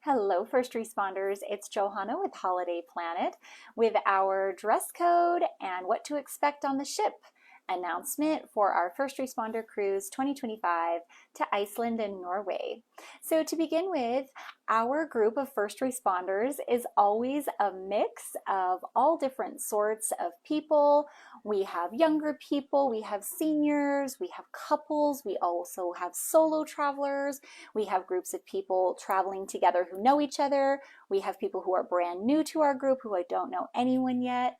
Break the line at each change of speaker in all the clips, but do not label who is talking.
Hello, first responders. It's Johanna with Holiday Planet with our dress code and what to expect on the ship announcement for our first responder cruise 2025 to Iceland and Norway. So to begin with, our group of first responders is always a mix of all different sorts of people. We have younger people, we have seniors, we have couples, we also have solo travelers, we have groups of people traveling together who know each other, we have people who are brand new to our group who I don't know anyone yet.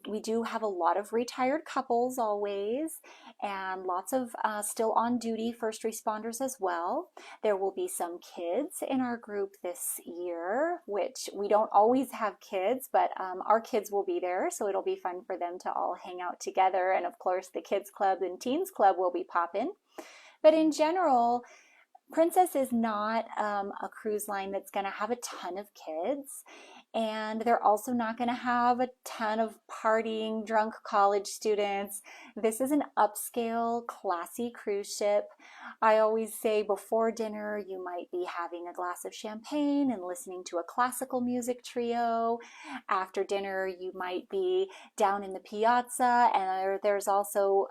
We do have a lot of retired couples always, and lots of still on duty first responders as well. There will be some kids in our group this year, which we don't always have kids, but our kids will be there, so it'll be fun for them to all hang out together. And of course, the Kids Club and Teens Club will be popping. But in general, Princess is not a cruise line that's going to have a ton of kids, and they're also not going to have a ton of partying, drunk college students. This is an upscale, classy cruise ship. I always say before dinner, you might be having a glass of champagne and listening to a classical music trio. After dinner, you might be down in the piazza, and there's also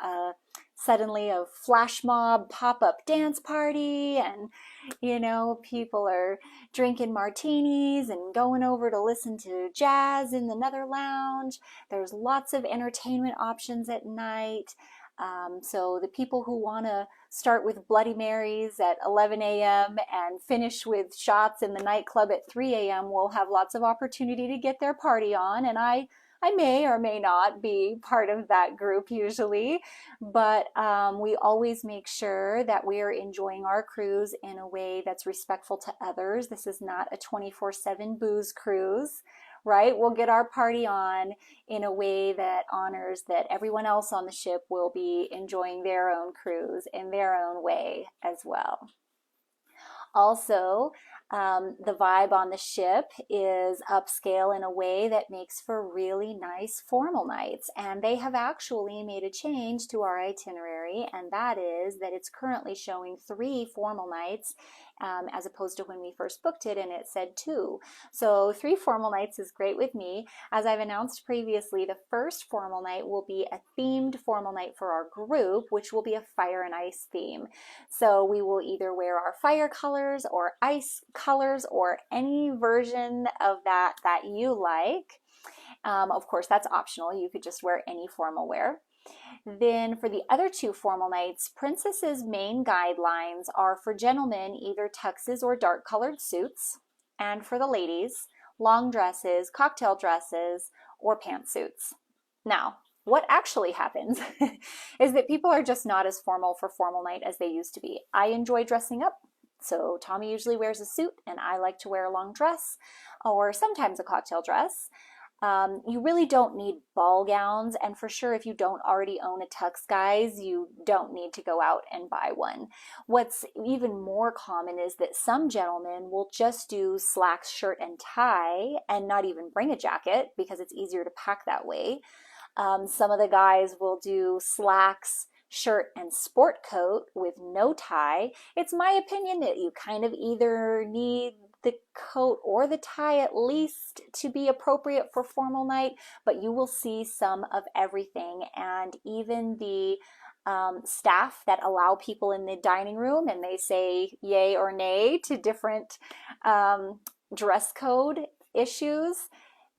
suddenly a flash mob pop-up dance party, and people are drinking martinis and going over to listen to jazz in the Nether Lounge. There's lots of entertainment options at night. So the people who want to start with Bloody Marys at 11 a.m. and finish with shots in the nightclub at 3 a.m. will have lots of opportunity to get their party on, and I may or may not be part of that group usually, but we always make sure that we are enjoying our cruise in a way that's respectful to others. This is not a 24/7 booze cruise, right? We'll get our party on in a way that honors that everyone else on the ship will be enjoying their own cruise in their own way as well. Also, the vibe on the ship is upscale in a way that makes for really nice formal nights. And they have actually made a change to our itinerary, and that is that it's currently showing 3 formal nights as opposed to when we first booked it and it said 2. So 3 formal nights is great with me. As I've announced previously, the first formal night will be a themed formal night for our group, which will be a fire and ice theme. So we will either wear our fire colors or ice colors or any version of that you like. Of course, that's optional. You could just wear any formal wear. Then for the other 2 formal nights, Princess's main guidelines are for gentlemen, either tuxes or dark colored suits, and for the ladies, long dresses, cocktail dresses, or pantsuits. Now, what actually happens is that people are just not as formal for formal night as they used to be. I enjoy dressing up. So Tommy usually wears a suit and I like to wear a long dress or sometimes a cocktail dress. You really don't need ball gowns, and for sure if you don't already own a tux, guys, you don't need to go out and buy one. What's even more common is that some gentlemen will just do slacks, shirt, and tie and not even bring a jacket because it's easier to pack that way. Some of the guys will do slacks, shirt, and sport coat with no tie. It's my opinion that you kind of either need the coat or the tie at least to be appropriate for formal night, but you will see some of everything. And even the staff that allow people in the dining room and they say yay or nay to different dress code issues,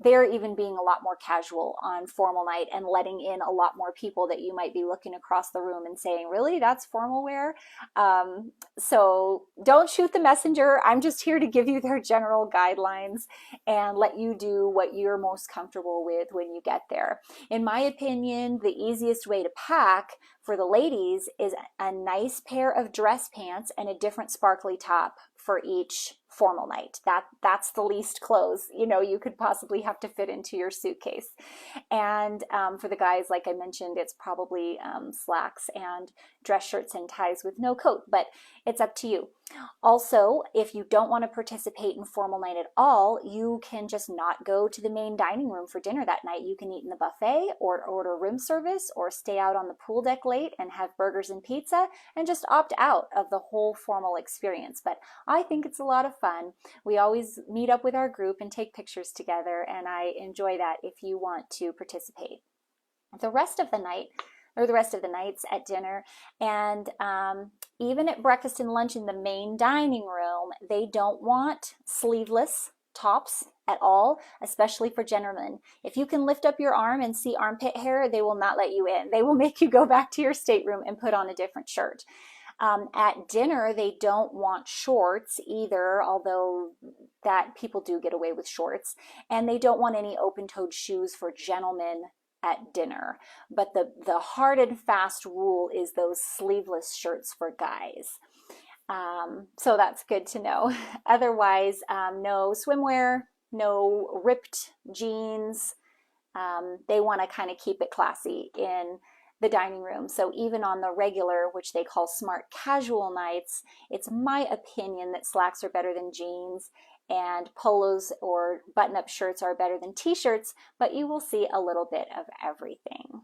they're even being a lot more casual on formal night and letting in a lot more people that you might be looking across the room and saying, really, that's formal wear? So don't shoot the messenger. I'm just here to give you their general guidelines and let you do what you're most comfortable with when you get there. In my opinion, the easiest way to pack for the ladies is a nice pair of dress pants and a different sparkly top for each formal night. That's the least clothes you could possibly have to fit into your suitcase. And for the guys, like I mentioned, it's probably slacks and dress shirts and ties with no coat. But It's up to you. Also, if you don't want to participate in formal night at all, you can just not go to the main dining room for dinner that night. You can eat in the buffet or order room service or stay out on the pool deck late and have burgers and pizza and just opt out of the whole formal experience. But I think it's a lot of fun. We always meet up with our group and take pictures together, and I enjoy that if you want to participate. The rest of the night, or the rest of the nights at dinner, and even at breakfast and lunch in the main dining room, they don't want sleeveless tops at all, especially for gentlemen. If you can lift up your arm and see armpit hair, they will not let you in. They will make you go back to your stateroom and put on a different shirt. At dinner, they don't want shorts either, although that people do get away with shorts. And they don't want any open-toed shoes for gentlemen at dinner. But the hard and fast rule is those sleeveless shirts for guys. So that's good to know. Otherwise, no swimwear, no ripped jeans. They want to kind of keep it classy in the dining room. So even on the regular, which they call smart casual nights, it's my opinion that slacks are better than jeans and polos or button-up shirts are better than t-shirts, but you will see a little bit of everything.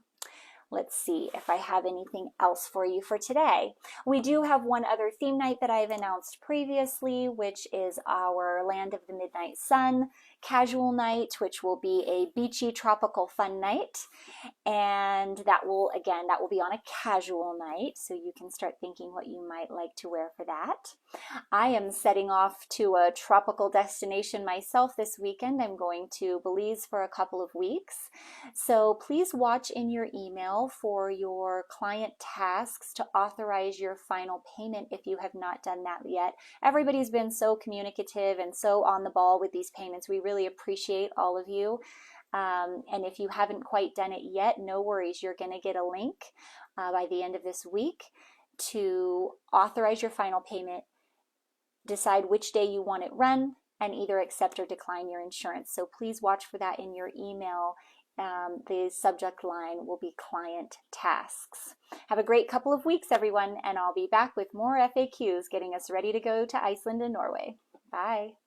Let's see if I have anything else for you for today. We do have one other theme night that I've announced previously, which is our Land of the Midnight Sun casual night, which will be a beachy tropical fun night. And that will be on a casual night, so you can start thinking what you might like to wear for that. I am setting off to a tropical destination myself this weekend. I'm going to Belize for a couple of weeks. So please watch in your email for your client tasks to authorize your final payment if you have not done that yet. Everybody's been so communicative and so on the ball with these payments. We really appreciate all of you. And if you haven't quite done it yet, no worries. You're going to get a link by the end of this week to authorize your final payment, decide which day you want it run, and either accept or decline your insurance. So please watch for that in your email. The subject line will be client tasks. Have a great couple of weeks, everyone, and I'll be back with more FAQs getting us ready to go to Iceland and Norway. Bye.